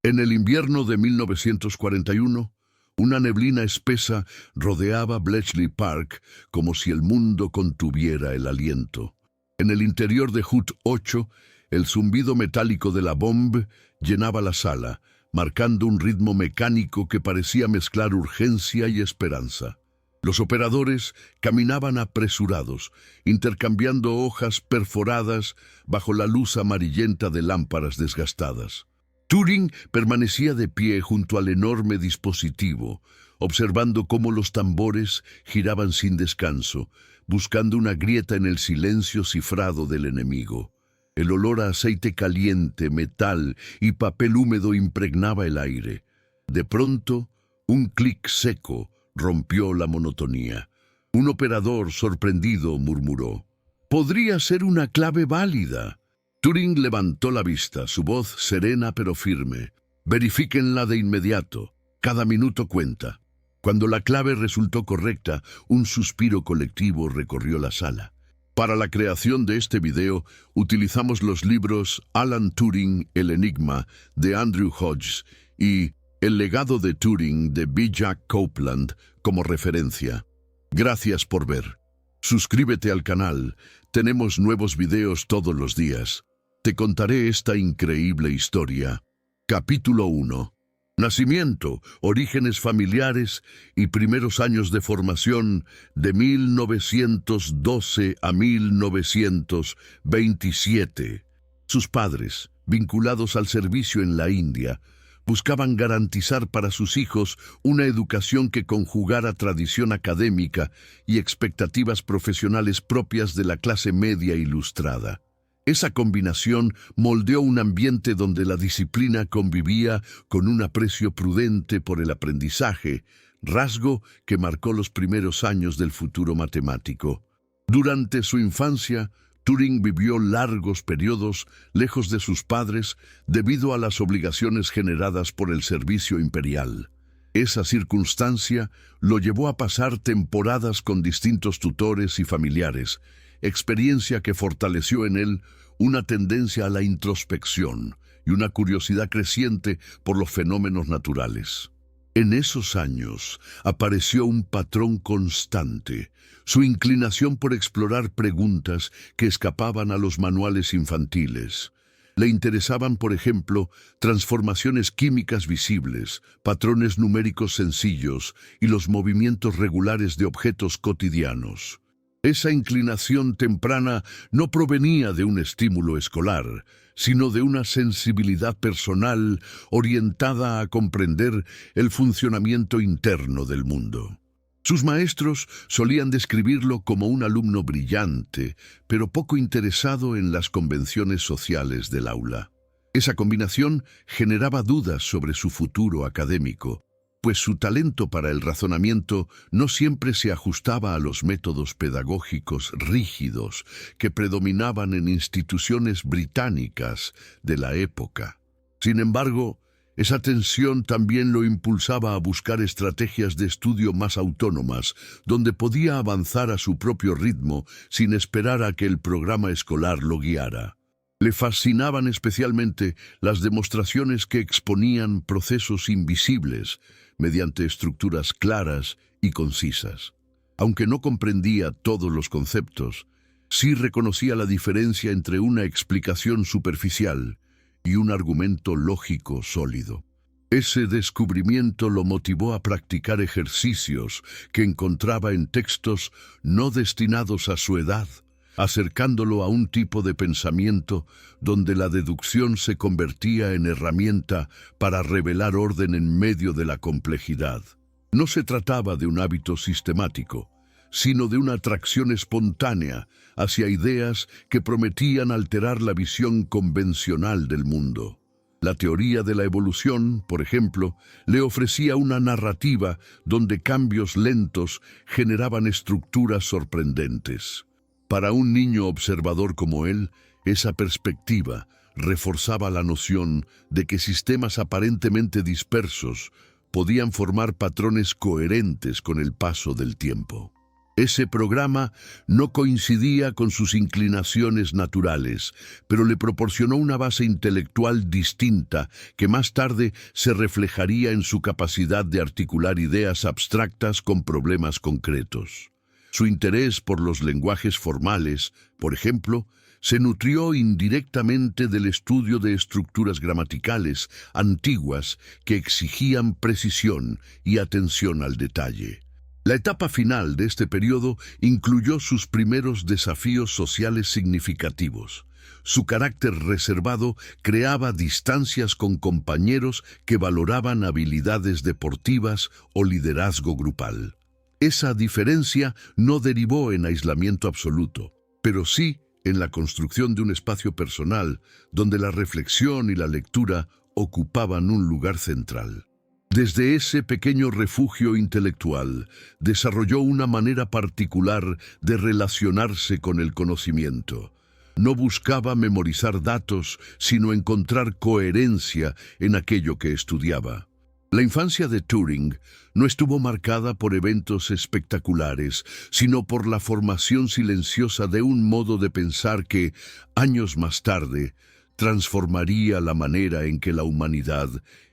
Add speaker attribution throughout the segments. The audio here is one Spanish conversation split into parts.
Speaker 1: En el invierno de 1941, una neblina espesa rodeaba Bletchley Park como si el mundo contuviera el aliento. En el interior de Hut 8, el zumbido metálico de la bomba llenaba la sala, marcando un ritmo mecánico que parecía mezclar urgencia y esperanza. Los operadores caminaban apresurados, intercambiando hojas perforadas bajo la luz amarillenta de lámparas desgastadas. Turing permanecía de pie junto al enorme dispositivo, observando cómo los tambores giraban sin descanso, buscando una grieta en el silencio cifrado del enemigo. El olor a aceite caliente, metal y papel húmedo impregnaba el aire. De pronto, un clic seco rompió la monotonía. Un operador sorprendido murmuró: «Podría ser una clave válida». Turing levantó la vista, su voz serena pero firme. «Verifíquenla de inmediato. Cada minuto cuenta». Cuando la clave resultó correcta, un suspiro colectivo recorrió la sala. Para la creación de este video, utilizamos los libros Alan Turing, El Enigma, de Andrew Hodges, y El legado de Turing, de B. Jack Copeland, como referencia. Gracias por ver. Suscríbete al canal. Tenemos nuevos videos todos los días. Te contaré esta increíble historia. Capítulo 1. Nacimiento, orígenes familiares y primeros años de formación de 1912 a 1927. Sus padres, vinculados al servicio en la India, buscaban garantizar para sus hijos una educación que conjugara tradición académica y expectativas profesionales propias de la clase media ilustrada. Esa combinación moldeó un ambiente donde la disciplina convivía con un aprecio prudente por el aprendizaje, rasgo que marcó los primeros años del futuro matemático. Durante su infancia, Turing vivió largos periodos lejos de sus padres debido a las obligaciones generadas por el servicio imperial. Esa circunstancia lo llevó a pasar temporadas con distintos tutores y familiares, experiencia que fortaleció en él una tendencia a la introspección y una curiosidad creciente por los fenómenos naturales. En esos años apareció un patrón constante, su inclinación por explorar preguntas que escapaban a los manuales infantiles. Le interesaban, por ejemplo, transformaciones químicas visibles, patrones numéricos sencillos y los movimientos regulares de objetos cotidianos. Esa inclinación temprana no provenía de un estímulo escolar, sino de una sensibilidad personal orientada a comprender el funcionamiento interno del mundo. Sus maestros solían describirlo como un alumno brillante, pero poco interesado en las convenciones sociales del aula. Esa combinación generaba dudas sobre su futuro académico, pues su talento para el razonamiento no siempre se ajustaba a los métodos pedagógicos rígidos que predominaban en instituciones británicas de la época. Sin embargo, esa tensión también lo impulsaba a buscar estrategias de estudio más autónomas, donde podía avanzar a su propio ritmo sin esperar a que el programa escolar lo guiara. Le fascinaban especialmente las demostraciones que exponían procesos invisibles mediante estructuras claras y concisas. Aunque no comprendía todos los conceptos, sí reconocía la diferencia entre una explicación superficial y un argumento lógico sólido. Ese descubrimiento lo motivó a practicar ejercicios que encontraba en textos no destinados a su edad, acercándolo a un tipo de pensamiento donde la deducción se convertía en herramienta para revelar orden en medio de la complejidad. No se trataba de un hábito sistemático, sino de una atracción espontánea hacia ideas que prometían alterar la visión convencional del mundo. La teoría de la evolución, por ejemplo, le ofrecía una narrativa donde cambios lentos generaban estructuras sorprendentes. Para un niño observador como él, esa perspectiva reforzaba la noción de que sistemas aparentemente dispersos podían formar patrones coherentes con el paso del tiempo. Ese programa no coincidía con sus inclinaciones naturales, pero le proporcionó una base intelectual distinta que más tarde se reflejaría en su capacidad de articular ideas abstractas con problemas concretos. Su interés por los lenguajes formales, por ejemplo, se nutrió indirectamente del estudio de estructuras gramaticales antiguas que exigían precisión y atención al detalle. La etapa final de este periodo incluyó sus primeros desafíos sociales significativos. Su carácter reservado creaba distancias con compañeros que valoraban habilidades deportivas o liderazgo grupal. Esa diferencia no derivó en aislamiento absoluto, pero sí en la construcción de un espacio personal donde la reflexión y la lectura ocupaban un lugar central. Desde ese pequeño refugio intelectual, desarrolló una manera particular de relacionarse con el conocimiento. No buscaba memorizar datos, sino encontrar coherencia en aquello que estudiaba. La infancia de Turing no estuvo marcada por eventos espectaculares, sino por la formación silenciosa de un modo de pensar que, años más tarde, transformaría la manera en que la humanidad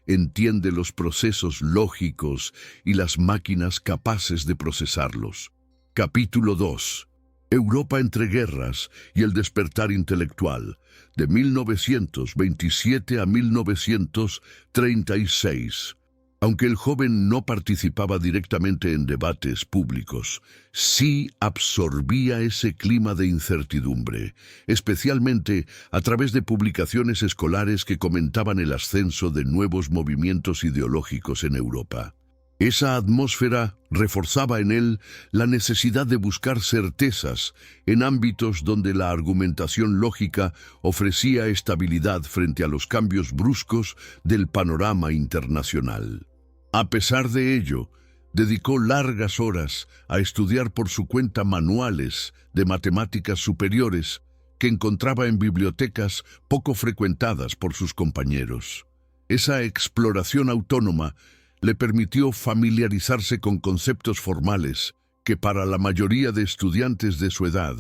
Speaker 1: entiende los procesos lógicos y las máquinas capaces de procesarlos. Capítulo 2. Europa entre guerras y el despertar intelectual, de 1927 a 1936. Aunque el joven no participaba directamente en debates públicos, sí absorbía ese clima de incertidumbre, especialmente a través de publicaciones escolares que comentaban el ascenso de nuevos movimientos ideológicos en Europa. Esa atmósfera reforzaba en él la necesidad de buscar certezas en ámbitos donde la argumentación lógica ofrecía estabilidad frente a los cambios bruscos del panorama internacional. A pesar de ello, dedicó largas horas a estudiar por su cuenta manuales de matemáticas superiores que encontraba en bibliotecas poco frecuentadas por sus compañeros. Esa exploración autónoma le permitió familiarizarse con conceptos formales que para la mayoría de estudiantes de su edad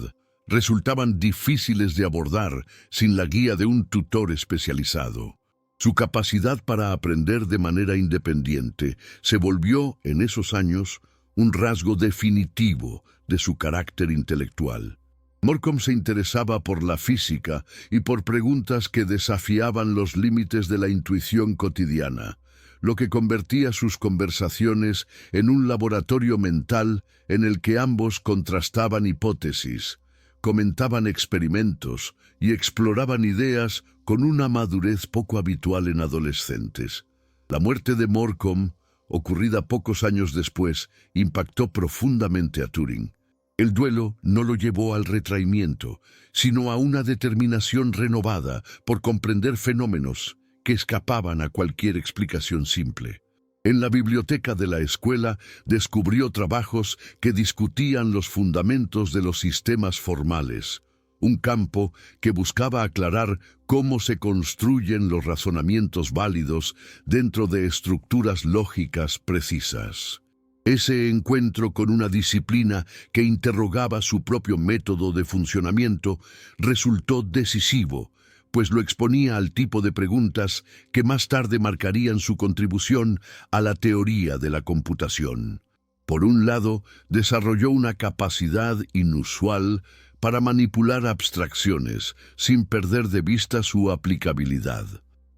Speaker 1: resultaban difíciles de abordar sin la guía de un tutor especializado. Su capacidad para aprender de manera independiente se volvió, en esos años, un rasgo definitivo de su carácter intelectual. Morcom se interesaba por la física y por preguntas que desafiaban los límites de la intuición cotidiana, lo que convertía sus conversaciones en un laboratorio mental en el que ambos contrastaban hipótesis, comentaban experimentos y exploraban ideas con una madurez poco habitual en adolescentes. La muerte de Morcom, ocurrida pocos años después, impactó profundamente a Turing. El duelo no lo llevó al retraimiento, sino a una determinación renovada por comprender fenómenos que escapaban a cualquier explicación simple. En la biblioteca de la escuela descubrió trabajos que discutían los fundamentos de los sistemas formales, un campo que buscaba aclarar cómo se construyen los razonamientos válidos dentro de estructuras lógicas precisas. Ese encuentro con una disciplina que interrogaba su propio método de funcionamiento resultó decisivo, pues lo exponía al tipo de preguntas que más tarde marcarían su contribución a la teoría de la computación. Por un lado, desarrolló una capacidad inusual para manipular abstracciones sin perder de vista su aplicabilidad.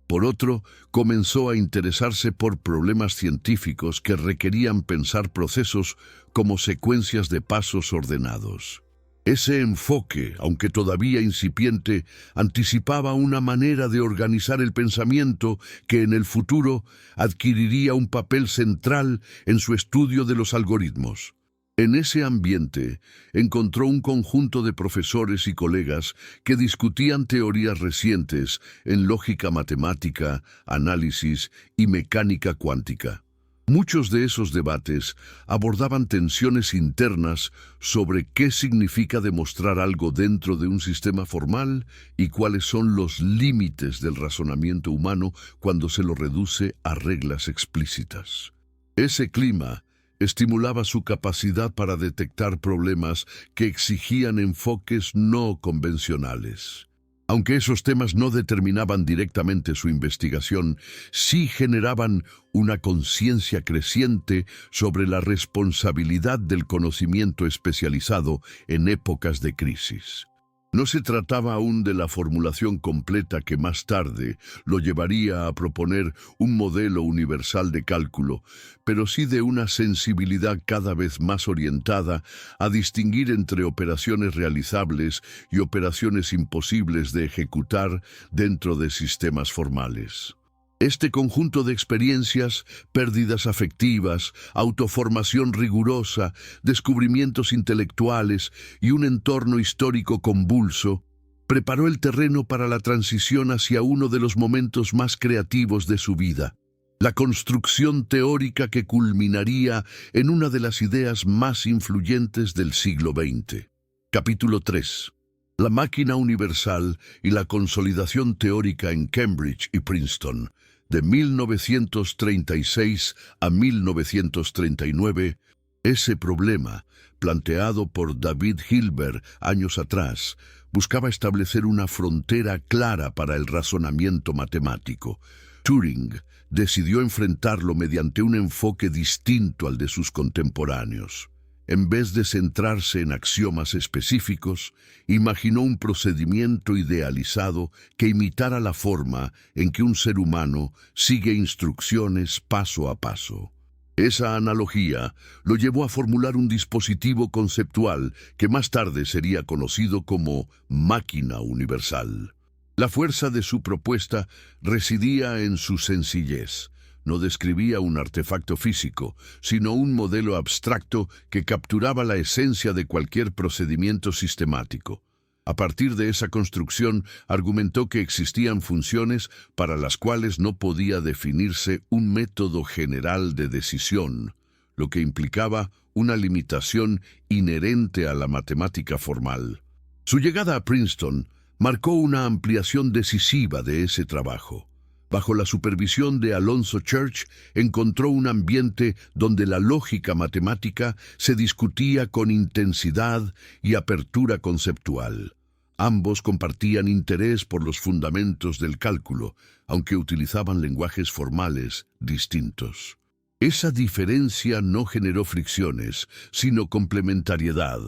Speaker 1: Por otro, comenzó a interesarse por problemas científicos que requerían pensar procesos como secuencias de pasos ordenados. Ese enfoque, aunque todavía incipiente, anticipaba una manera de organizar el pensamiento que en el futuro adquiriría un papel central en su estudio de los algoritmos. En ese ambiente encontró un conjunto de profesores y colegas que discutían teorías recientes en lógica matemática, análisis y mecánica cuántica. Muchos de esos debates abordaban tensiones internas sobre qué significa demostrar algo dentro de un sistema formal y cuáles son los límites del razonamiento humano cuando se lo reduce a reglas explícitas. Ese clima estimulaba su capacidad para detectar problemas que exigían enfoques no convencionales. Aunque esos temas no determinaban directamente su investigación, sí generaban una conciencia creciente sobre la responsabilidad del conocimiento especializado en épocas de crisis. No se trataba aún de la formulación completa que más tarde lo llevaría a proponer un modelo universal de cálculo, pero sí de una sensibilidad cada vez más orientada a distinguir entre operaciones realizables y operaciones imposibles de ejecutar dentro de sistemas formales. Este conjunto de experiencias, pérdidas afectivas, autoformación rigurosa, descubrimientos intelectuales y un entorno histórico convulso, preparó el terreno para la transición hacia uno de los momentos más creativos de su vida, la construcción teórica que culminaría en una de las ideas más influyentes del siglo XX. Capítulo 3. La máquina universal y la consolidación teórica en Cambridge y Princeton. De 1936 a 1939, ese problema, planteado por David Hilbert años atrás, buscaba establecer una frontera clara para el razonamiento matemático. Turing decidió enfrentarlo mediante un enfoque distinto al de sus contemporáneos. En vez de centrarse en axiomas específicos, imaginó un procedimiento idealizado que imitara la forma en que un ser humano sigue instrucciones paso a paso. Esa analogía lo llevó a formular un dispositivo conceptual que más tarde sería conocido como máquina universal. La fuerza de su propuesta residía en su sencillez. No describía un artefacto físico, sino un modelo abstracto que capturaba la esencia de cualquier procedimiento sistemático. A partir de esa construcción, argumentó que existían funciones para las cuales no podía definirse un método general de decisión, lo que implicaba una limitación inherente a la matemática formal. Su llegada a Princeton marcó una ampliación decisiva de ese trabajo. Bajo la supervisión de Alonzo Church, encontró un ambiente donde la lógica matemática se discutía con intensidad y apertura conceptual. Ambos compartían interés por los fundamentos del cálculo, aunque utilizaban lenguajes formales distintos. Esa diferencia no generó fricciones, sino complementariedad.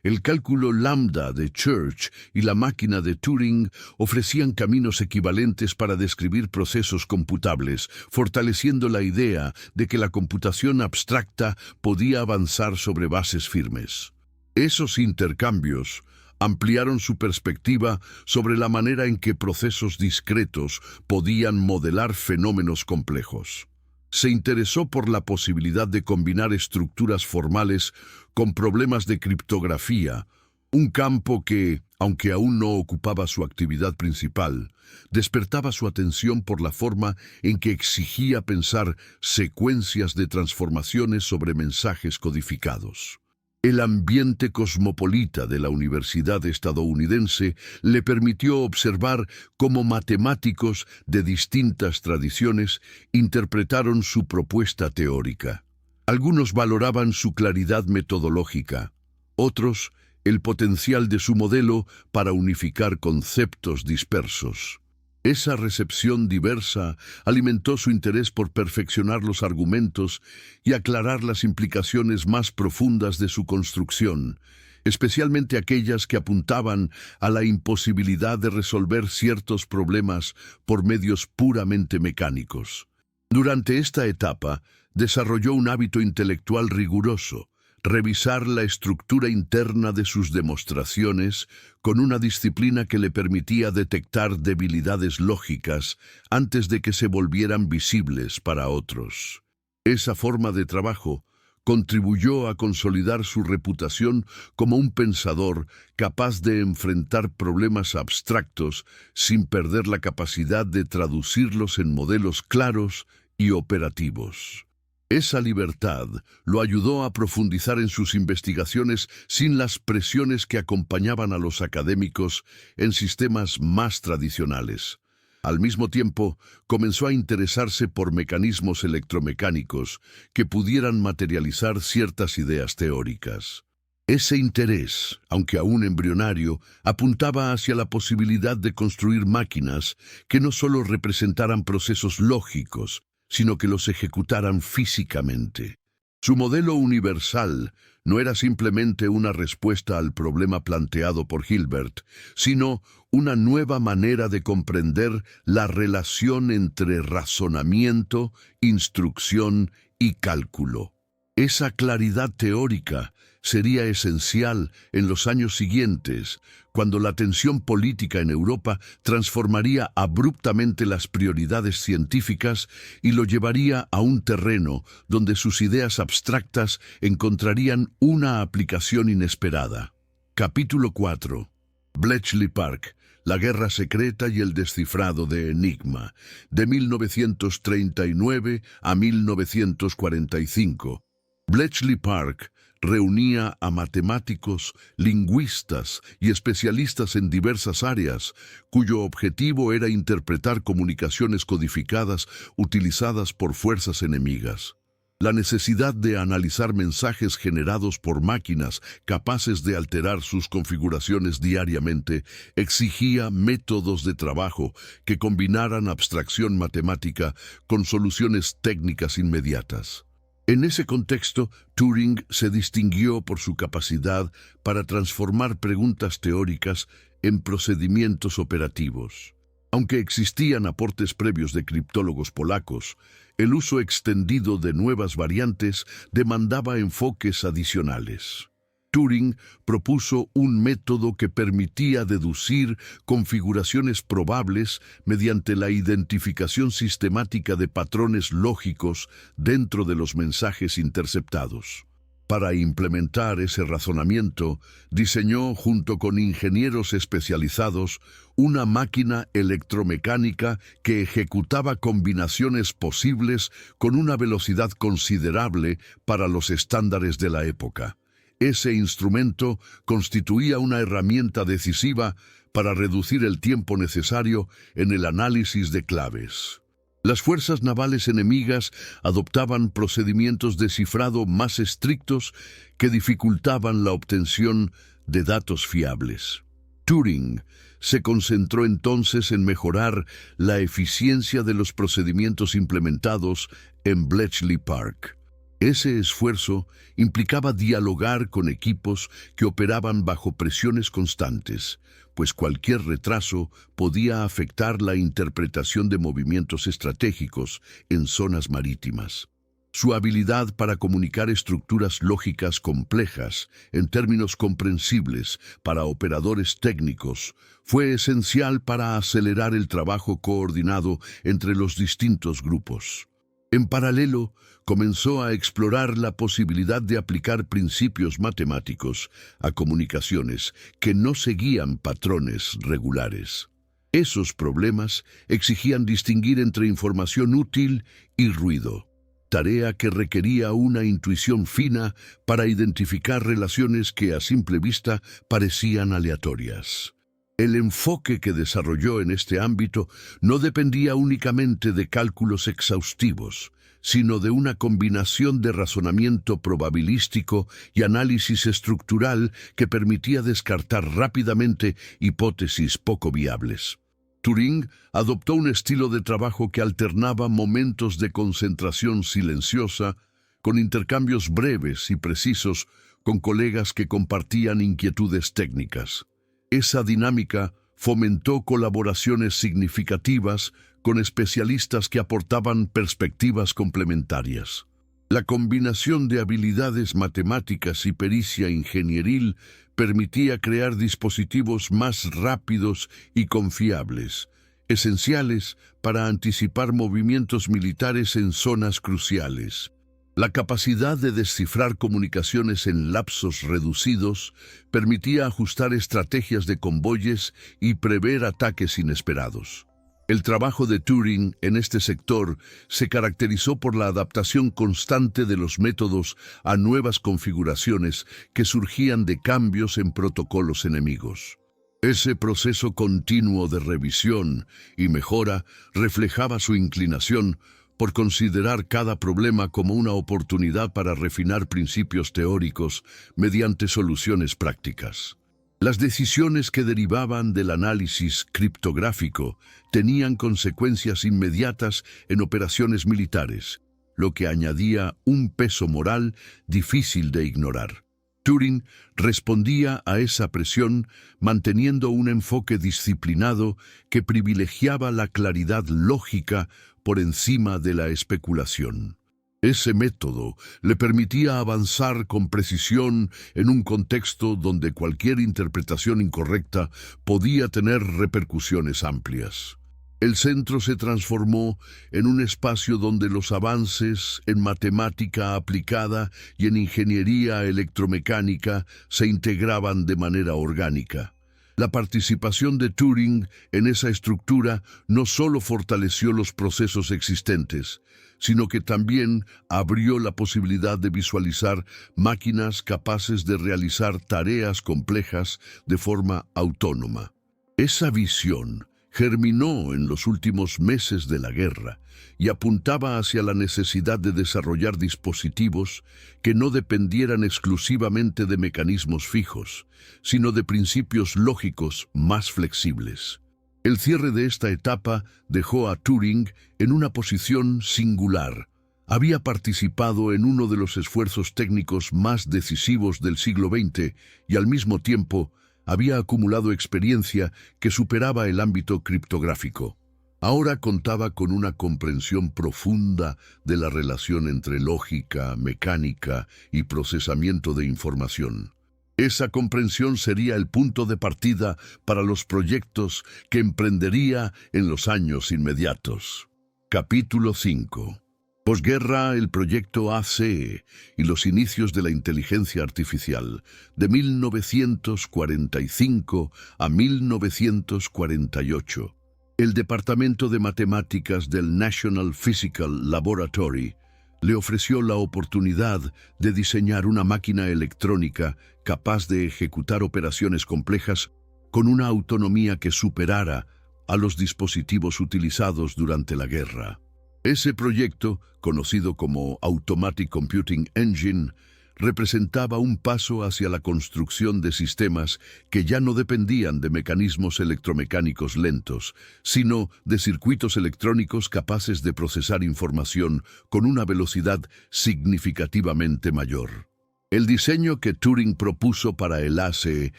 Speaker 1: El cálculo lambda de Church y la máquina de Turing ofrecían caminos equivalentes para describir procesos computables, fortaleciendo la idea de que la computación abstracta podía avanzar sobre bases firmes. Esos intercambios ampliaron su perspectiva sobre la manera en que procesos discretos podían modelar fenómenos complejos. Se interesó por la posibilidad de combinar estructuras formales con problemas de criptografía, un campo que, aunque aún no ocupaba su actividad principal, despertaba su atención por la forma en que exigía pensar secuencias de transformaciones sobre mensajes codificados. El ambiente cosmopolita de la universidad estadounidense le permitió observar cómo matemáticos de distintas tradiciones interpretaron su propuesta teórica. Algunos valoraban su claridad metodológica, otros el potencial de su modelo para unificar conceptos dispersos. Esa recepción diversa alimentó su interés por perfeccionar los argumentos y aclarar las implicaciones más profundas de su construcción, especialmente aquellas que apuntaban a la imposibilidad de resolver ciertos problemas por medios puramente mecánicos. Durante esta etapa, desarrolló un hábito intelectual riguroso, revisar la estructura interna de sus demostraciones con una disciplina que le permitía detectar debilidades lógicas antes de que se volvieran visibles para otros. Esa forma de trabajo contribuyó a consolidar su reputación como un pensador capaz de enfrentar problemas abstractos sin perder la capacidad de traducirlos en modelos claros y operativos. Esa libertad lo ayudó a profundizar en sus investigaciones sin las presiones que acompañaban a los académicos en sistemas más tradicionales. Al mismo tiempo, comenzó a interesarse por mecanismos electromecánicos que pudieran materializar ciertas ideas teóricas. Ese interés, aunque aún embrionario, apuntaba hacia la posibilidad de construir máquinas que no solo representaran procesos lógicos, sino que los ejecutaran físicamente. Su modelo universal no era simplemente una respuesta al problema planteado por Hilbert, sino una nueva manera de comprender la relación entre razonamiento, instrucción y cálculo. Esa claridad teórica sería esencial en los años siguientes, cuando la tensión política en Europa transformaría abruptamente las prioridades científicas y lo llevaría a un terreno donde sus ideas abstractas encontrarían una aplicación inesperada. Capítulo 4. Bletchley Park, la guerra secreta y el descifrado de Enigma, de 1939 a 1945. Bletchley Park reunía a matemáticos, lingüistas y especialistas en diversas áreas, cuyo objetivo era interpretar comunicaciones codificadas utilizadas por fuerzas enemigas. La necesidad de analizar mensajes generados por máquinas capaces de alterar sus configuraciones diariamente exigía métodos de trabajo que combinaran abstracción matemática con soluciones técnicas inmediatas. En ese contexto, Turing se distinguió por su capacidad para transformar preguntas teóricas en procedimientos operativos. Aunque existían aportes previos de criptólogos polacos, el uso extendido de nuevas variantes demandaba enfoques adicionales. Turing propuso un método que permitía deducir configuraciones probables mediante la identificación sistemática de patrones lógicos dentro de los mensajes interceptados. Para implementar ese razonamiento, diseñó junto con ingenieros especializados una máquina electromecánica que ejecutaba combinaciones posibles con una velocidad considerable para los estándares de la época. Ese instrumento constituía una herramienta decisiva para reducir el tiempo necesario en el análisis de claves. Las fuerzas navales enemigas adoptaban procedimientos de cifrado más estrictos que dificultaban la obtención de datos fiables. Turing se concentró entonces en mejorar la eficiencia de los procedimientos implementados en Bletchley Park. Ese esfuerzo implicaba dialogar con equipos que operaban bajo presiones constantes, pues cualquier retraso podía afectar la interpretación de movimientos estratégicos en zonas marítimas. Su habilidad para comunicar estructuras lógicas complejas en términos comprensibles para operadores técnicos fue esencial para acelerar el trabajo coordinado entre los distintos grupos. En paralelo, comenzó a explorar la posibilidad de aplicar principios matemáticos a comunicaciones que no seguían patrones regulares. Esos problemas exigían distinguir entre información útil y ruido, tarea que requería una intuición fina para identificar relaciones que a simple vista parecían aleatorias. El enfoque que desarrolló en este ámbito no dependía únicamente de cálculos exhaustivos, sino de una combinación de razonamiento probabilístico y análisis estructural que permitía descartar rápidamente hipótesis poco viables. Turing adoptó un estilo de trabajo que alternaba momentos de concentración silenciosa con intercambios breves y precisos con colegas que compartían inquietudes técnicas. Esa dinámica fomentó colaboraciones significativas con especialistas que aportaban perspectivas complementarias. La combinación de habilidades matemáticas y pericia ingenieril permitía crear dispositivos más rápidos y confiables, esenciales para anticipar movimientos militares en zonas cruciales. La capacidad de descifrar comunicaciones en lapsos reducidos permitía ajustar estrategias de convoyes y prever ataques inesperados. El trabajo de Turing en este sector se caracterizó por la adaptación constante de los métodos a nuevas configuraciones que surgían de cambios en protocolos enemigos. Ese proceso continuo de revisión y mejora reflejaba su inclinación por considerar cada problema como una oportunidad para refinar principios teóricos mediante soluciones prácticas. Las decisiones que derivaban del análisis criptográfico tenían consecuencias inmediatas en operaciones militares, lo que añadía un peso moral difícil de ignorar. Turing respondía a esa presión manteniendo un enfoque disciplinado que privilegiaba la claridad lógica por encima de la especulación. Ese método le permitía avanzar con precisión en un contexto donde cualquier interpretación incorrecta podía tener repercusiones amplias. El centro se transformó en un espacio donde los avances en matemática aplicada y en ingeniería electromecánica se integraban de manera orgánica. La participación de Turing en esa estructura no solo fortaleció los procesos existentes, sino que también abrió la posibilidad de visualizar máquinas capaces de realizar tareas complejas de forma autónoma. Esa visión germinó en los últimos meses de la guerra y apuntaba hacia la necesidad de desarrollar dispositivos que no dependieran exclusivamente de mecanismos fijos, sino de principios lógicos más flexibles. El cierre de esta etapa dejó a Turing en una posición singular. Había participado en uno de los esfuerzos técnicos más decisivos del siglo XX y al mismo tiempo había acumulado experiencia que superaba el ámbito criptográfico. Ahora contaba con una comprensión profunda de la relación entre lógica, mecánica y procesamiento de información. Esa comprensión sería el punto de partida para los proyectos que emprendería en los años inmediatos. Capítulo 5. Posguerra, el proyecto ACE y los inicios de la inteligencia artificial, de 1945 a 1948. El Departamento de Matemáticas del National Physical Laboratory le ofreció la oportunidad de diseñar una máquina electrónica capaz de ejecutar operaciones complejas con una autonomía que superara a los dispositivos utilizados durante la guerra. Ese proyecto, conocido como Automatic Computing Engine, representaba un paso hacia la construcción de sistemas que ya no dependían de mecanismos electromecánicos lentos, sino de circuitos electrónicos capaces de procesar información con una velocidad significativamente mayor. El diseño que Turing propuso para el ACE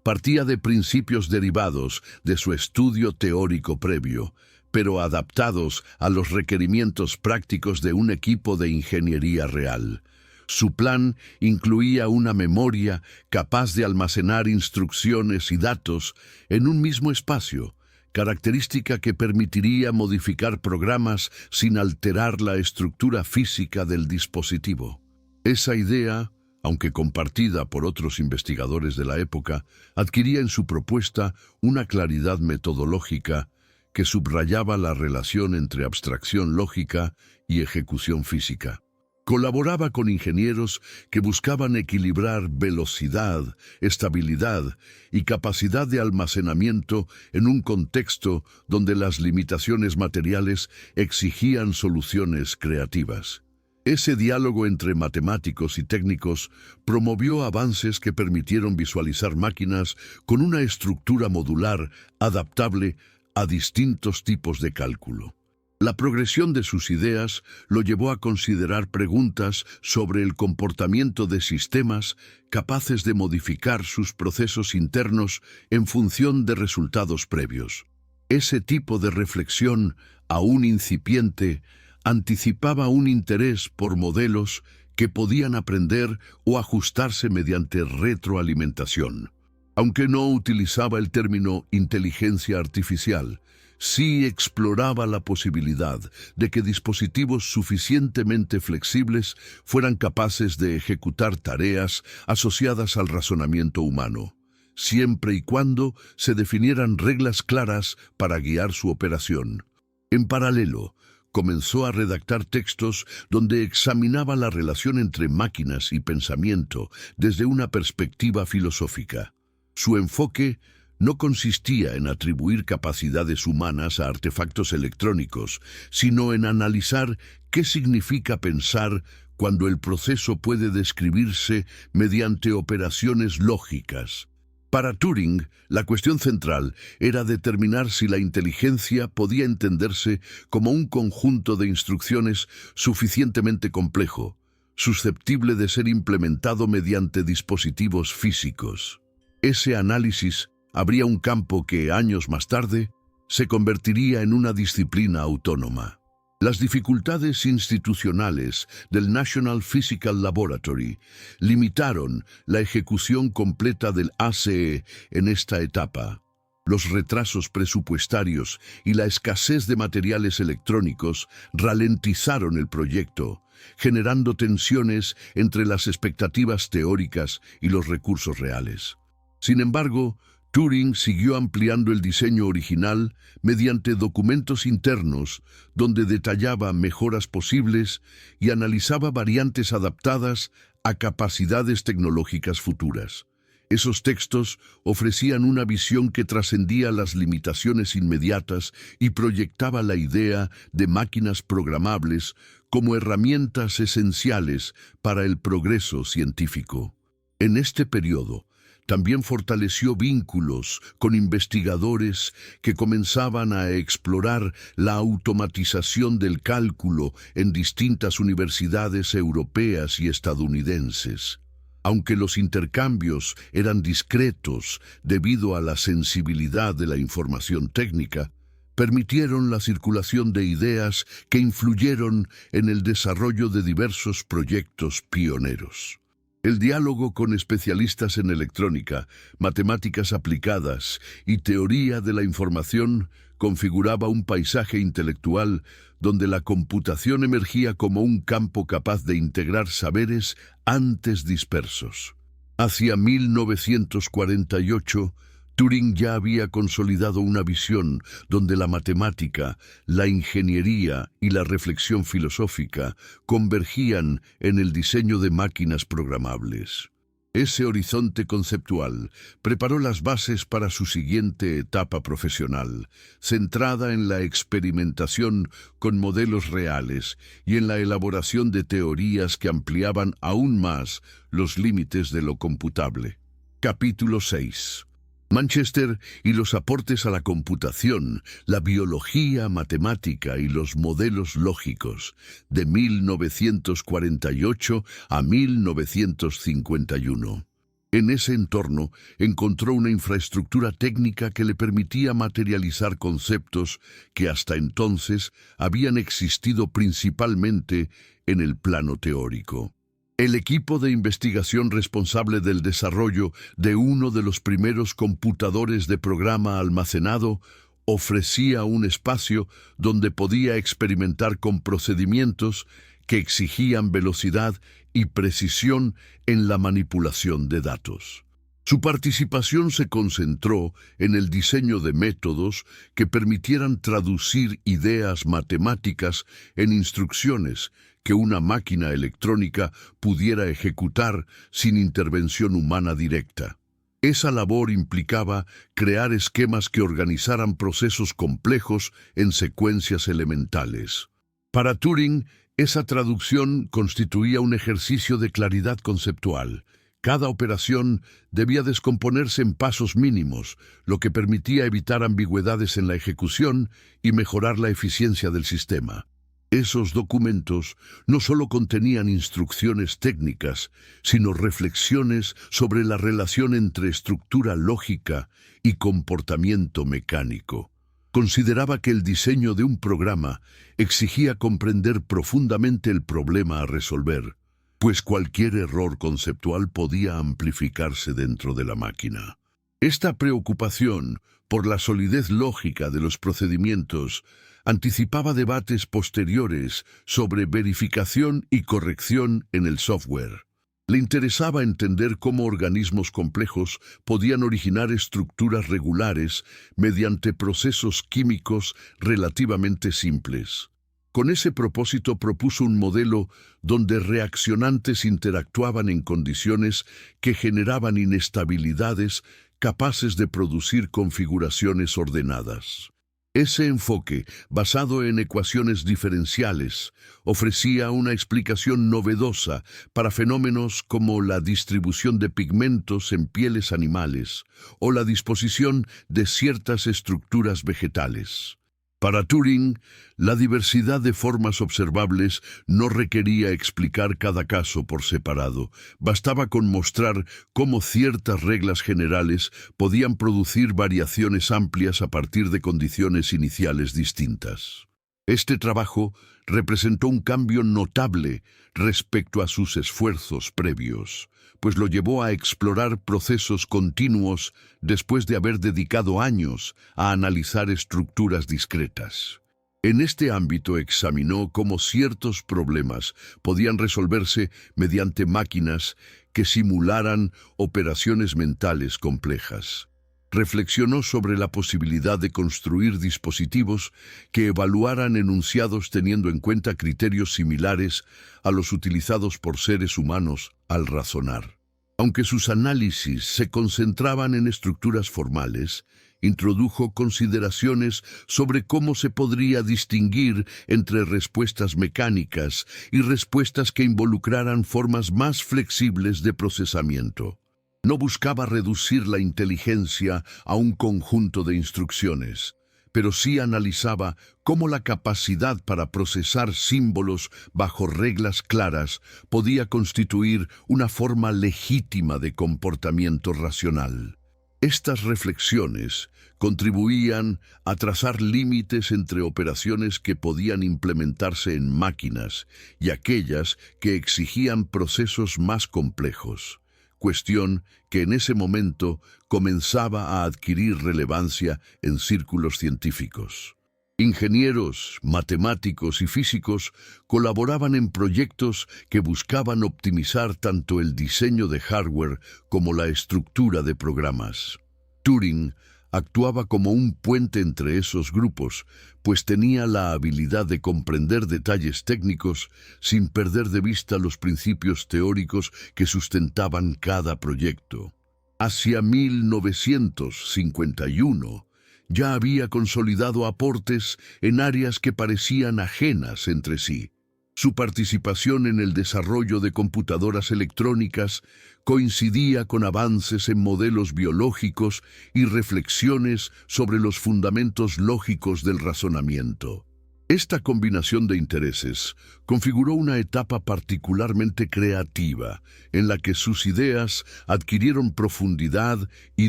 Speaker 1: partía de principios derivados de su estudio teórico previo, pero adaptados a los requerimientos prácticos de un equipo de ingeniería real. Su plan incluía una memoria capaz de almacenar instrucciones y datos en un mismo espacio, característica que permitiría modificar programas sin alterar la estructura física del dispositivo. Esa idea, aunque compartida por otros investigadores de la época, adquiría en su propuesta una claridad metodológica que subrayaba la relación entre abstracción lógica y ejecución física. Colaboraba con ingenieros que buscaban equilibrar velocidad, estabilidad y capacidad de almacenamiento en un contexto donde las limitaciones materiales exigían soluciones creativas. Ese diálogo entre matemáticos y técnicos promovió avances que permitieron visualizar máquinas con una estructura modular adaptable a distintos tipos de cálculo. La progresión de sus ideas lo llevó a considerar preguntas sobre el comportamiento de sistemas capaces de modificar sus procesos internos en función de resultados previos. Ese tipo de reflexión, aún incipiente, anticipaba un interés por modelos que podían aprender o ajustarse mediante retroalimentación. Aunque no utilizaba el término inteligencia artificial, sí exploraba la posibilidad de que dispositivos suficientemente flexibles fueran capaces de ejecutar tareas asociadas al razonamiento humano, siempre y cuando se definieran reglas claras para guiar su operación. En paralelo, comenzó a redactar textos donde examinaba la relación entre máquinas y pensamiento desde una perspectiva filosófica. Su enfoque no consistía en atribuir capacidades humanas a artefactos electrónicos, sino en analizar qué significa pensar cuando el proceso puede describirse mediante operaciones lógicas. Para Turing, la cuestión central era determinar si la inteligencia podía entenderse como un conjunto de instrucciones suficientemente complejo, susceptible de ser implementado mediante dispositivos físicos. Ese análisis abría un campo que, años más tarde, se convertiría en una disciplina autónoma. Las dificultades institucionales del National Physical Laboratory limitaron la ejecución completa del ACE en esta etapa. Los retrasos presupuestarios y la escasez de materiales electrónicos ralentizaron el proyecto, generando tensiones entre las expectativas teóricas y los recursos reales. Sin embargo, Turing siguió ampliando el diseño original mediante documentos internos donde detallaba mejoras posibles y analizaba variantes adaptadas a capacidades tecnológicas futuras. Esos textos ofrecían una visión que trascendía las limitaciones inmediatas y proyectaba la idea de máquinas programables como herramientas esenciales para el progreso científico. En este periodo, también fortaleció vínculos con investigadores que comenzaban a explorar la automatización del cálculo en distintas universidades europeas y estadounidenses. Aunque los intercambios eran discretos debido a la sensibilidad de la información técnica, permitieron la circulación de ideas que influyeron en el desarrollo de diversos proyectos pioneros. El diálogo con especialistas en electrónica, matemáticas aplicadas y teoría de la información configuraba un paisaje intelectual donde la computación emergía como un campo capaz de integrar saberes antes dispersos. Hacia 1948, Turing ya había consolidado una visión donde la matemática, la ingeniería y la reflexión filosófica convergían en el diseño de máquinas programables. Ese horizonte conceptual preparó las bases para su siguiente etapa profesional, centrada en la experimentación con modelos reales y en la elaboración de teorías que ampliaban aún más los límites de lo computable. Capítulo 6. Manchester y los aportes a la computación, la biología matemática y los modelos lógicos, de 1948 a 1951. En ese entorno encontró una infraestructura técnica que le permitía materializar conceptos que hasta entonces habían existido principalmente en el plano teórico. El equipo de investigación responsable del desarrollo de uno de los primeros computadores de programa almacenado ofrecía un espacio donde podía experimentar con procedimientos que exigían velocidad y precisión en la manipulación de datos. Su participación se concentró en el diseño de métodos que permitieran traducir ideas matemáticas en instrucciones que una máquina electrónica pudiera ejecutar sin intervención humana directa. Esa labor implicaba crear esquemas que organizaran procesos complejos en secuencias elementales. Para Turing, esa traducción constituía un ejercicio de claridad conceptual. Cada operación debía descomponerse en pasos mínimos, lo que permitía evitar ambigüedades en la ejecución y mejorar la eficiencia del sistema. Esos documentos no solo contenían instrucciones técnicas, sino reflexiones sobre la relación entre estructura lógica y comportamiento mecánico. Consideraba que el diseño de un programa exigía comprender profundamente el problema a resolver, pues cualquier error conceptual podía amplificarse dentro de la máquina. Esta preocupación por la solidez lógica de los procedimientos anticipaba debates posteriores sobre verificación y corrección en el software. Le interesaba entender cómo organismos complejos podían originar estructuras regulares mediante procesos químicos relativamente simples. Con ese propósito propuso un modelo donde reaccionantes interactuaban en condiciones que generaban inestabilidades capaces de producir configuraciones ordenadas. Ese enfoque, basado en ecuaciones diferenciales, ofrecía una explicación novedosa para fenómenos como la distribución de pigmentos en pieles animales o la disposición de ciertas estructuras vegetales. Para Turing, la diversidad de formas observables no requería explicar cada caso por separado. Bastaba con mostrar cómo ciertas reglas generales podían producir variaciones amplias a partir de condiciones iniciales distintas. Este trabajo representó un cambio notable respecto a sus esfuerzos previos, pues lo llevó a explorar procesos continuos después de haber dedicado años a analizar estructuras discretas. En este ámbito examinó cómo ciertos problemas podían resolverse mediante máquinas que simularan operaciones mentales complejas. Reflexionó sobre la posibilidad de construir dispositivos que evaluaran enunciados teniendo en cuenta criterios similares a los utilizados por seres humanos al razonar. Aunque sus análisis se concentraban en estructuras formales, introdujo consideraciones sobre cómo se podría distinguir entre respuestas mecánicas y respuestas que involucraran formas más flexibles de procesamiento. No buscaba reducir la inteligencia a un conjunto de instrucciones, pero sí analizaba cómo la capacidad para procesar símbolos bajo reglas claras podía constituir una forma legítima de comportamiento racional. Estas reflexiones contribuían a trazar límites entre operaciones que podían implementarse en máquinas y aquellas que exigían procesos más complejos, cuestión que en ese momento comenzaba a adquirir relevancia en círculos científicos. Ingenieros, matemáticos y físicos colaboraban en proyectos que buscaban optimizar tanto el diseño de hardware como la estructura de programas. Turing actuaba como un puente entre esos grupos, pues tenía la habilidad de comprender detalles técnicos sin perder de vista los principios teóricos que sustentaban cada proyecto. Hacia 1951, ya había consolidado aportes en áreas que parecían ajenas entre sí. Su participación en el desarrollo de computadoras electrónicas coincidía con avances en modelos biológicos y reflexiones sobre los fundamentos lógicos del razonamiento. Esta combinación de intereses configuró una etapa particularmente creativa, en la que sus ideas adquirieron profundidad y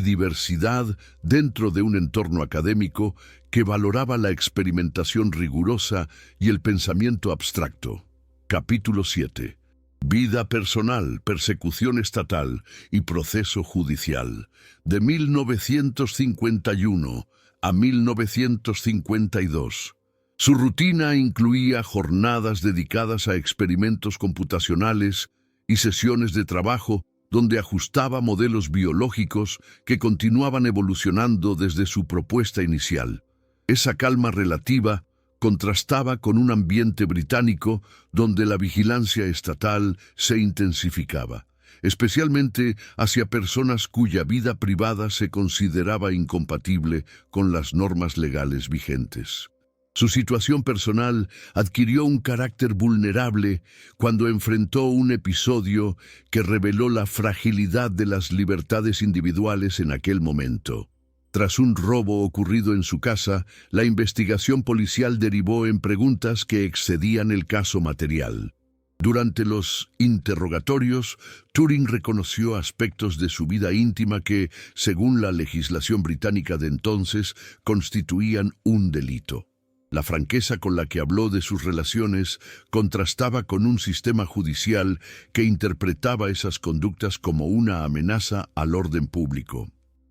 Speaker 1: diversidad dentro de un entorno académico que valoraba la experimentación rigurosa y el pensamiento abstracto. Capítulo 7. Vida personal, persecución estatal y proceso judicial. De 1951 a 1952. Su rutina incluía jornadas dedicadas a experimentos computacionales y sesiones de trabajo donde ajustaba modelos biológicos que continuaban evolucionando desde su propuesta inicial. Esa calma relativa contrastaba con un ambiente británico donde la vigilancia estatal se intensificaba, especialmente hacia personas cuya vida privada se consideraba incompatible con las normas legales vigentes. Su situación personal adquirió un carácter vulnerable cuando enfrentó un episodio que reveló la fragilidad de las libertades individuales en aquel momento. Tras un robo ocurrido en su casa, la investigación policial derivó en preguntas que excedían el caso material. Durante los interrogatorios, Turing reconoció aspectos de su vida íntima que, según la legislación británica de entonces, constituían un delito. La franqueza con la que habló de sus relaciones contrastaba con un sistema judicial que interpretaba esas conductas como una amenaza al orden público.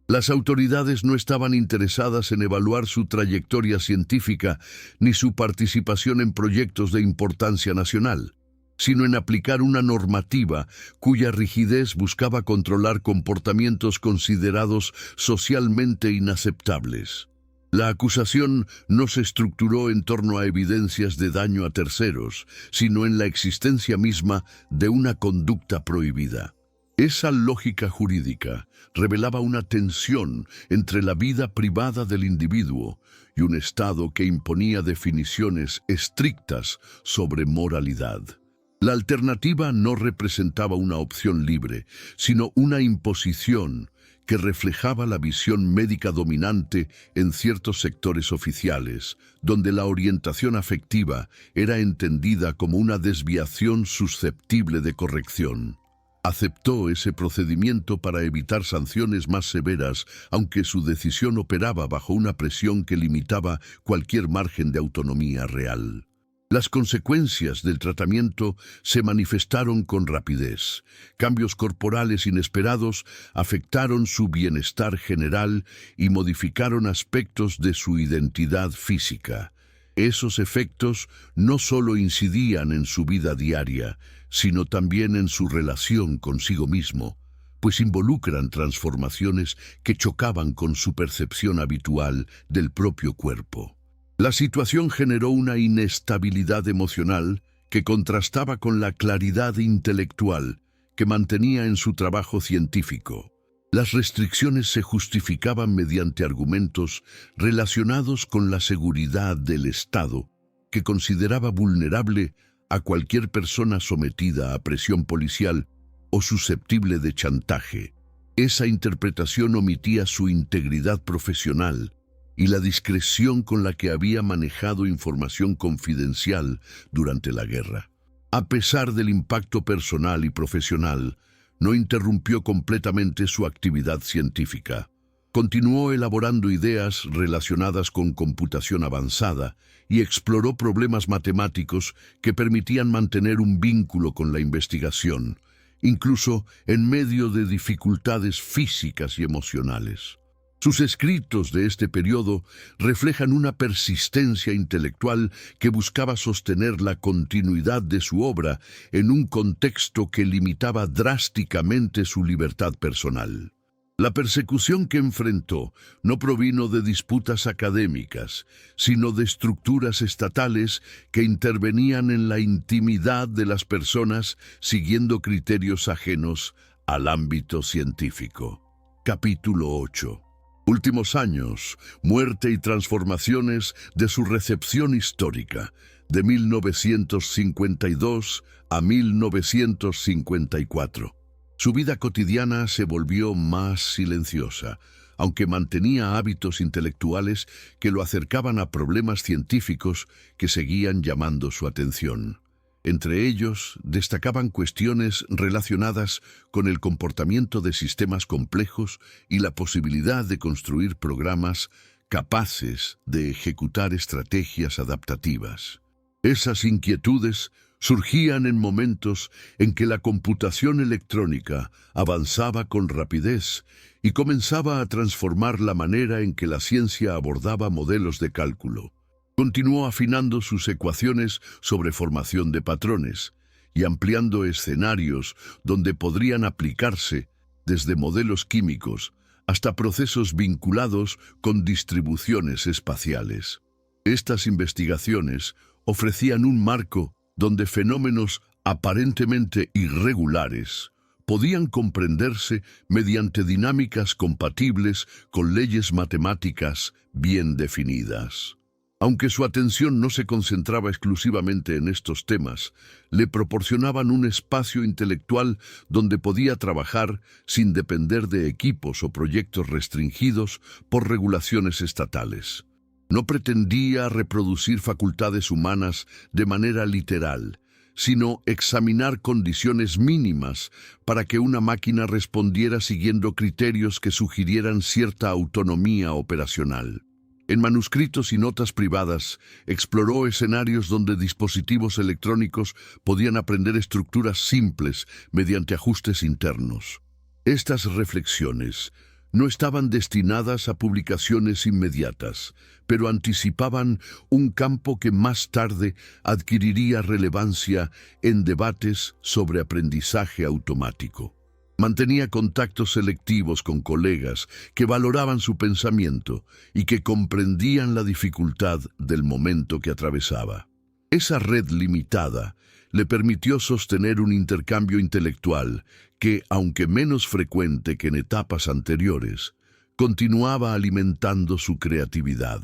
Speaker 1: Las autoridades no estaban interesadas en evaluar su trayectoria científica ni su participación en proyectos de importancia nacional, sino en aplicar una normativa cuya rigidez buscaba controlar comportamientos considerados socialmente inaceptables. La acusación no se estructuró en torno a evidencias de daño a terceros, sino en la existencia misma de una conducta prohibida. Esa lógica jurídica revelaba una tensión entre la vida privada del individuo y un Estado que imponía definiciones estrictas sobre moralidad. La alternativa no representaba una opción libre, sino una imposición que reflejaba la visión médica dominante en ciertos sectores oficiales, donde la orientación afectiva era entendida como una desviación susceptible de corrección. Aceptó ese procedimiento para evitar sanciones más severas, aunque su decisión operaba bajo una presión que limitaba cualquier margen de autonomía real. Las consecuencias del tratamiento se manifestaron con rapidez. Cambios corporales inesperados afectaron su bienestar general y modificaron aspectos de su identidad física. Esos efectos no solo incidían en su vida diaria, sino también en su relación consigo mismo, pues involucran transformaciones que chocaban con su percepción habitual del propio cuerpo. La situación generó una inestabilidad emocional que contrastaba con la claridad intelectual que mantenía en su trabajo científico. Las restricciones se justificaban mediante argumentos relacionados con la seguridad del Estado, que consideraba vulnerable a cualquier persona sometida a presión policial o susceptible de chantaje. Esa interpretación omitía su integridad profesional y la discreción con la que había manejado información confidencial durante la guerra. A pesar del impacto personal y profesional, no interrumpió completamente su actividad científica. Continuó elaborando ideas relacionadas con computación avanzada y exploró problemas matemáticos que permitían mantener un vínculo con la investigación, incluso en medio de dificultades físicas y emocionales. Sus escritos de este periodo reflejan una persistencia intelectual que buscaba sostener la continuidad de su obra en un contexto que limitaba drásticamente su libertad personal. La persecución que enfrentó no provino de disputas académicas, sino de estructuras estatales que intervenían en la intimidad de las personas siguiendo criterios ajenos al ámbito científico. Capítulo 8. Últimos años, muerte y transformaciones de su recepción histórica, de 1952 a 1954. Su vida cotidiana se volvió más silenciosa, aunque mantenía hábitos intelectuales que lo acercaban a problemas científicos que seguían llamando su atención. Entre ellos, destacaban cuestiones relacionadas con el comportamiento de sistemas complejos y la posibilidad de construir programas capaces de ejecutar estrategias adaptativas. Esas inquietudes surgían en momentos en que la computación electrónica avanzaba con rapidez y comenzaba a transformar la manera en que la ciencia abordaba modelos de cálculo. Continuó afinando sus ecuaciones sobre formación de patrones y ampliando escenarios donde podrían aplicarse desde modelos químicos hasta procesos vinculados con distribuciones espaciales. Estas investigaciones ofrecían un marco donde fenómenos aparentemente irregulares podían comprenderse mediante dinámicas compatibles con leyes matemáticas bien definidas. Aunque su atención no se concentraba exclusivamente en estos temas, le proporcionaban un espacio intelectual donde podía trabajar sin depender de equipos o proyectos restringidos por regulaciones estatales. No pretendía reproducir facultades humanas de manera literal, sino examinar condiciones mínimas para que una máquina respondiera siguiendo criterios que sugirieran cierta autonomía operacional. En manuscritos y notas privadas, exploró escenarios donde dispositivos electrónicos podían aprender estructuras simples mediante ajustes internos. Estas reflexiones no estaban destinadas a publicaciones inmediatas, pero anticipaban un campo que más tarde adquiriría relevancia en debates sobre aprendizaje automático. Mantenía contactos selectivos con colegas que valoraban su pensamiento y que comprendían la dificultad del momento que atravesaba. Esa red limitada le permitió sostener un intercambio intelectual que, aunque menos frecuente que en etapas anteriores, continuaba alimentando su creatividad.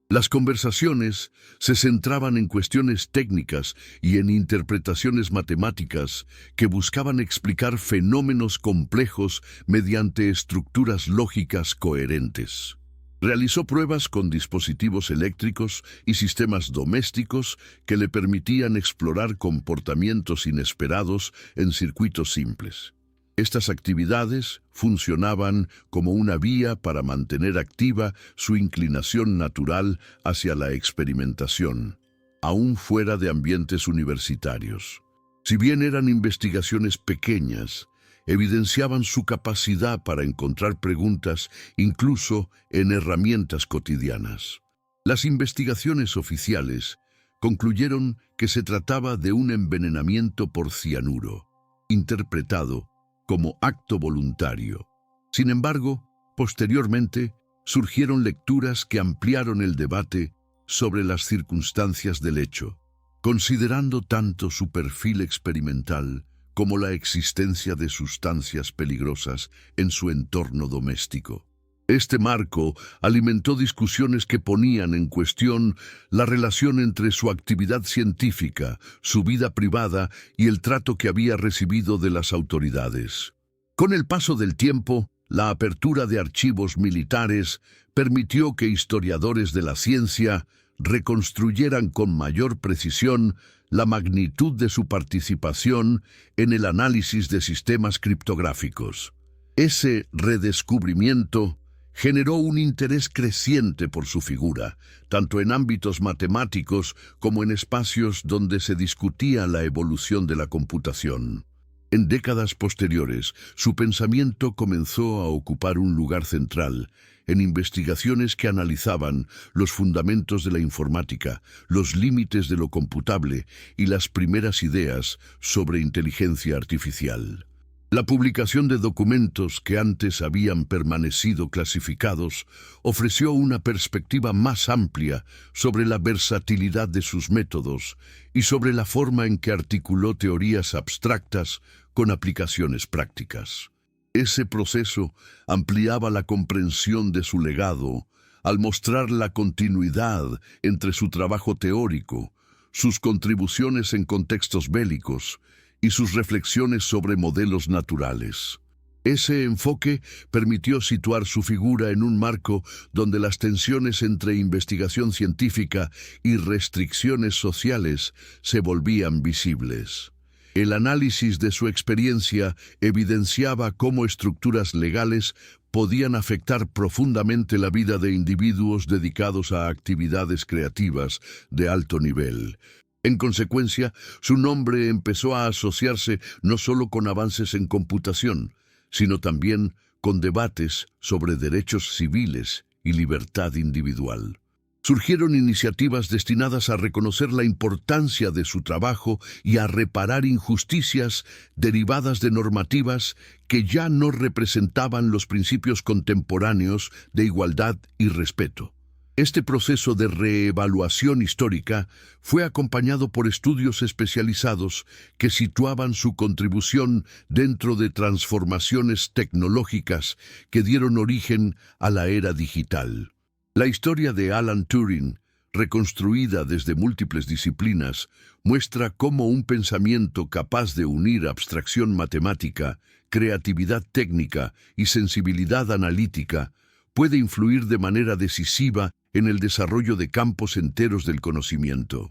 Speaker 1: Las conversaciones se centraban en cuestiones técnicas y en interpretaciones matemáticas que buscaban explicar fenómenos complejos mediante estructuras lógicas coherentes. Realizó pruebas con dispositivos eléctricos y sistemas domésticos que le permitían explorar comportamientos inesperados en circuitos simples. Estas actividades funcionaban como una vía para mantener activa su inclinación natural hacia la experimentación, aún fuera de ambientes universitarios. Si bien eran investigaciones pequeñas, evidenciaban su capacidad para encontrar preguntas incluso en herramientas cotidianas. Las investigaciones oficiales concluyeron que se trataba de un envenenamiento por cianuro, interpretado como acto voluntario. Sin embargo, posteriormente, surgieron lecturas que ampliaron el debate sobre las circunstancias del hecho, considerando tanto su perfil experimental como la existencia de sustancias peligrosas en su entorno doméstico. Este marco alimentó discusiones que ponían en cuestión la relación entre su actividad científica, su vida privada y el trato que había recibido de las autoridades. Con el paso del tiempo, la apertura de archivos militares permitió que historiadores de la ciencia reconstruyeran con mayor precisión la magnitud de su participación en el análisis de sistemas criptográficos. Ese redescubrimiento generó un interés creciente por su figura, tanto en ámbitos matemáticos como en espacios donde se discutía la evolución de la computación. En décadas posteriores, su pensamiento comenzó a ocupar un lugar central en investigaciones que analizaban los fundamentos de la informática, los límites de lo computable y las primeras ideas sobre inteligencia artificial. La publicación de documentos que antes habían permanecido clasificados ofreció una perspectiva más amplia sobre la versatilidad de sus métodos y sobre la forma en que articuló teorías abstractas con aplicaciones prácticas. Ese proceso ampliaba la comprensión de su legado al mostrar la continuidad entre su trabajo teórico, sus contribuciones en contextos bélicos y sus reflexiones sobre modelos naturales. Ese enfoque permitió situar su figura en un marco donde las tensiones entre investigación científica y restricciones sociales se volvían visibles. El análisis de su experiencia evidenciaba cómo estructuras legales podían afectar profundamente la vida de individuos dedicados a actividades creativas de alto nivel. En consecuencia, su nombre empezó a asociarse no solo con avances en computación, sino también con debates sobre derechos civiles y libertad individual. Surgieron iniciativas destinadas a reconocer la importancia de su trabajo y a reparar injusticias derivadas de normativas que ya no representaban los principios contemporáneos de igualdad y respeto. Este proceso de reevaluación histórica fue acompañado por estudios especializados que situaban su contribución dentro de transformaciones tecnológicas que dieron origen a la era digital. La historia de Alan Turing, reconstruida desde múltiples disciplinas, muestra cómo un pensamiento capaz de unir abstracción matemática, creatividad técnica y sensibilidad analítica puede influir de manera decisiva en el desarrollo de campos enteros del conocimiento.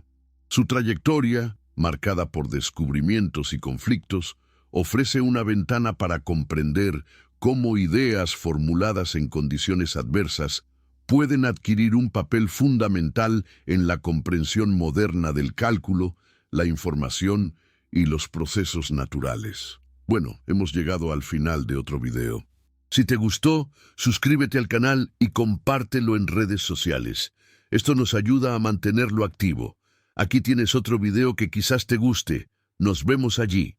Speaker 1: Su trayectoria, marcada por descubrimientos y conflictos, ofrece una ventana para comprender cómo ideas formuladas en condiciones adversas pueden adquirir un papel fundamental en la comprensión moderna del cálculo, la información y los procesos naturales. Bueno, hemos llegado al final de otro video. Si te gustó, suscríbete al canal y compártelo en redes sociales. Esto nos ayuda a mantenerlo activo. Aquí tienes otro video que quizás te guste. Nos vemos allí.